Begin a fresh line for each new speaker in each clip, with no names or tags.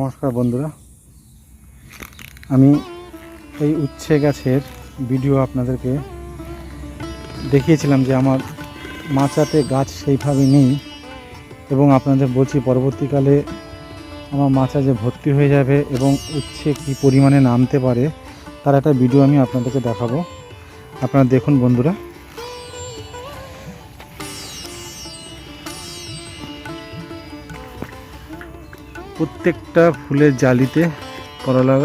নমস্কার বন্ধুরা, আমি এই উচ্ছে গাছের ভিডিও আপনাদেরকে দেখিয়েছিলাম যে আমার মাচাতে গাছ সেইভাবে নেই এবং আপনাদের বলছি পরবর্তীকালে আমার মাচা যে ভর্তি হয়ে যাবে এবং উচ্ছে কী পরিমাণে নামতে পারে তার একটা ভিডিও আমি আপনাদেরকে দেখাবো। আপনারা দেখুন বন্ধুরা। প্রত্যেকটা ফুলের জালিতে করলা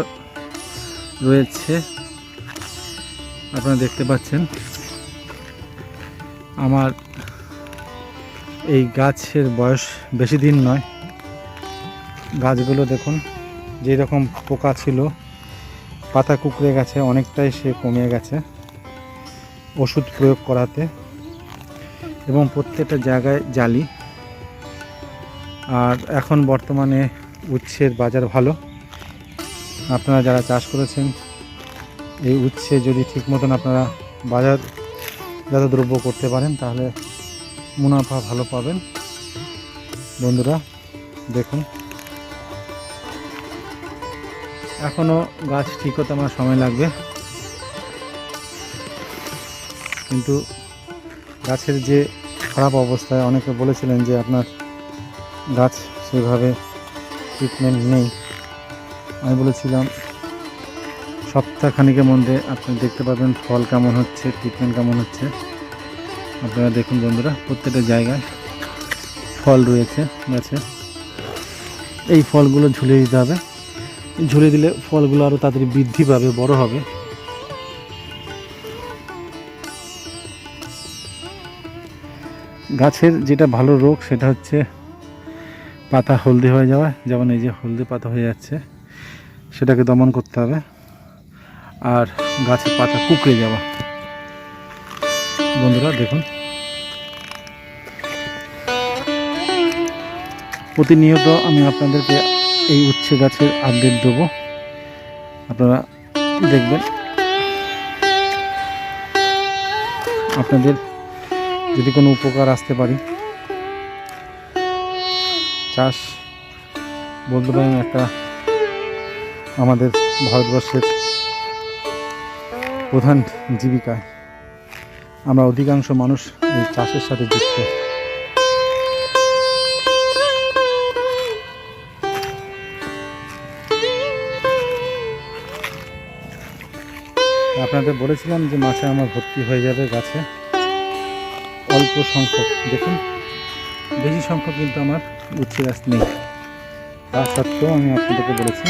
রয়েছে, আপনারা দেখতে পাচ্ছেন। আমার এই গাছের বয়স বেশি দিন নয়। গাছগুলো দেখুন, যেই রকম পোকা ছিল, পাতা কুঁকড়ে গেছে, অনেকটাই সে কমে গেছে ওষুধ প্রয়োগ করাতে, এবং প্রত্যেকটা জায়গায় জালি। আর এখন বর্তমানে উচ্ছের বাজার ভালো। আপনারা যারা চাষ করেছেন এই উচ্ছে যদি ঠিক মতন আপনারা বাজারজাত দ্রব্য করতে পারেন তাহলে মুনাফা ভালো পাবেন। বন্ধুরা দেখুন, এখনও গাছ ঠিক হতে আমার সময় লাগবে, কিন্তু গাছের যে খারাপ অবস্থায় অনেকে বলেছিলেন যে আপনার গাছ সেভাবে ট্রিটমেন্ট নেই। আমি বলেছিলাম সপ্তাহখানিকের মধ্যে আপনি দেখতে পাবেন ফল কেমন হচ্ছে, ট্রিটমেন্ট কেমন হচ্ছে। আপনারা দেখুন বন্ধুরা, প্রত্যেকটা জায়গায় ফল রয়েছে গাছে। এই ফলগুলো ঝুলিয়ে দিতে হবে, ঝুলিয়ে দিলে ফলগুলো আরও তাড়াতাড়ি বৃদ্ধি পাবে, বড় হবে। গাছের যেটা ভালো রোগ সেটা হচ্ছে পাতা হলদে হয়ে যাওয়া। যেমন এই যে হলদে পাতা হয়ে যাচ্ছে, সেটাকে দমন করতে হবে। আর গাছের পাতা কুঁকড়ে যাওয়া। বন্ধুরা দেখুন, প্রতিনিয়ত আমি আপনাদেরকে এই উচ্ছে গাছের আপডেট দেবো, আপনারা দেখবেন। আপনাদের যদি কোনো উপকার আসতে পারি, চাষ বলতে পারেন একটা আমাদের ভারতবর্ষের প্রধান জীবিকা। আমরা অধিকাংশ মানুষ এই চাষের সাথে যুক্ত। আপনাদের বলেছিলাম যে মাছে আমার ভর্তি হয়ে যাবে গাছে। অল্প সংখ্যক, দেখুন বেশি সংখ্যক কিন্তু আমার উচ্ছে গাছ নেই। তা সত্ত্বেও আমি আপনাদেরকে বলেছি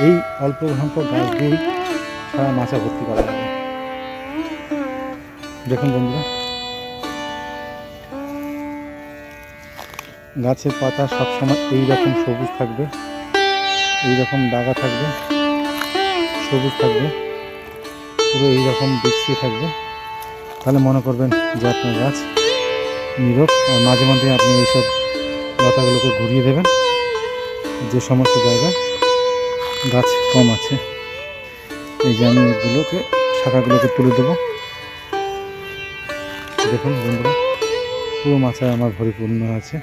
এই অল্প সংখ্যক গাছ দিয়েই সারা মাচা ভর্তি করা যাবে। দেখুন বন্ধুরা, গাছের পাতা সবসময় এইরকম সবুজ থাকবে, এইরকম ডাগা থাকবে, সবুজ থাকবে, পুরো এইরকম বিছিয়ে থাকবে। তাহলে মনে করবেন যে আপনার গাছ নীরব। আর মাঝে মধ্যে আপনি এইসব লতাগুলোকে ঘুরিয়ে দেবেন যে সমস্ত জায়গায় গাছ কম আছে। এই যে আমি এগুলোকে শাখাগুলোকে তুলে দেবো। দেখুন বন্ধুরা, পুরো মাচায় আমার পরিপূর্ণ আছে।